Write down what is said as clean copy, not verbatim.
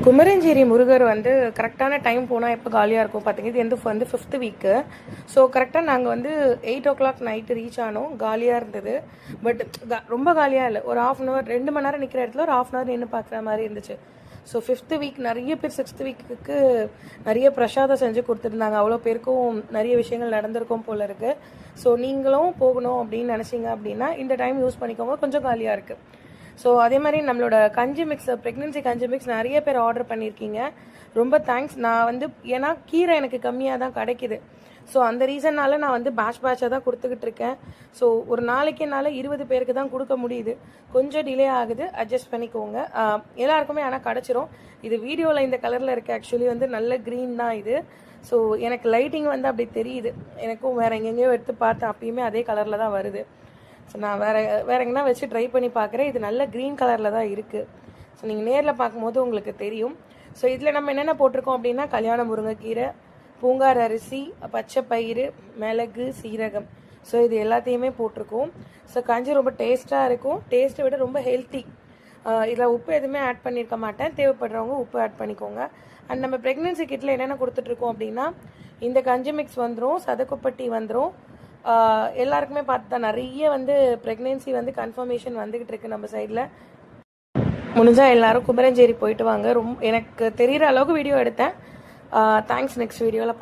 குமரஞ்சேரி முருகர் வந்து கரெக்டான டைம் போனால் எப்போ காலியாக இருக்கும் பார்த்தீங்க. இது வந்து 5th வீக்கு. ஸோ கரெக்டாக நாங்கள் வந்து 8 o'clock நைட்டு ரீச் ஆனோம். காலியாக இருந்தது. பட் ரொம்ப காலியாக இல்லை. ஒரு 1/2 hour 2 மணி நேரம் நிற்கிற இடத்துல ஒரு 1/2 hour நின்று பார்க்குற மாதிரி இருந்துச்சு. ஸோ 5th வீக் நிறைய பேர் 6th வீக்குக்கு நிறைய பிரசாதம் செஞ்சு கொடுத்துருந்தாங்க. அவ்வளோ பேருக்கும் நிறைய விஷயங்கள் நடந்திருக்கும் போல இருக்குது. ஸோ நீங்களும் போகணும் அப்படின்னு நினச்சிங்க அப்படின்னா இந்த டைம் யூஸ் பண்ணிக்கோங்க. கொஞ்சம் காலியாக இருக்குது. ஸோ அதே மாதிரி நம்மளோட கஞ்சி மிக்ஸ், ப்ரெக்னென்சி கஞ்சி மிக்ஸ் நிறைய பேர் ஆர்டர் பண்ணியிருக்கீங்க. ரொம்ப தேங்க்ஸ். நான் வந்து ஏன்னா கீரை எனக்கு கம்மியாக தான் கிடைக்கிது. ஸோ அந்த ரீசன்னால நான் வந்து பேட்சாக தான் கொடுத்துக்கிட்டு இருக்கேன். ஸோ ஒரு நாளைக்கு என்னால் 20 பேருக்கு தான் கொடுக்க முடியுது. கொஞ்சம் டிலே ஆகுது, அட்ஜஸ்ட் பண்ணிக்கோங்க. எல்லாருக்குமே ஆனால் கிடச்சிரும். இது வீடியோவில் இந்த கலரில் இருக்குது. ஆக்சுவலி வந்து நல்ல க்ரீன் தான் இது. ஸோ எனக்கு லைட்டிங் வந்து அப்படி தெரியுது. எனக்கும் வேறு எங்கெங்கேயோ எடுத்து பார்த்தேன், அப்பயுமே அதே கலரில் தான் வருது. ஸோ நான் வேறு எங்கன்னா வச்சு ட்ரை பண்ணி பார்க்குறேன். இது நல்ல க்ரீன் கலரில் தான் இருக்குது. ஸோ நீங்கள் நேரில் பார்க்கும்போது உங்களுக்கு தெரியும். ஸோ இதில் நம்ம என்னென்ன போட்டிருக்கோம் அப்படின்னா கல்யாண முருங்கைக்கீரை, பூங்கார் அரிசி, பச்சை பயிறு, மிளகு, சீரகம். ஸோ இது எல்லாத்தையுமே போட்டிருக்கோம். ஸோ கஞ்சி ரொம்ப டேஸ்ட்டாக இருக்கும். டேஸ்ட்டை விட ரொம்ப ஹெல்த்தி. இதில் உப்பு எதுவுமே ஆட் பண்ணியிருக்க மாட்டேன். தேவைப்படுறவங்க உப்பு ஆட் பண்ணிக்கோங்க. அண்ட் நம்ம ப்ரெக்னென்சி கிட்டில் என்னென்ன கொடுத்துட்ருக்கோம் அப்படின்னா இந்த கஞ்சி மிக்ஸ் வந்துடும், சதக்குப்பட்டி வந்துடும். எல்லாருக்குமே பார்த்து தான் நிறைய வந்து ப்ரெக்னென்சி வந்து கன்ஃபர்மேஷன் வந்துக்கிட்டு இருக்குது நம்ம சைடில். முடிஞ்சால் எல்லோரும் குமரஞ்சேரி போயிட்டு வாங்க. எனக்கு தெரிகிற அளவுக்கு வீடியோ எடுத்தேன். தேங்க்ஸ். நெக்ஸ்ட் வீடியோவில்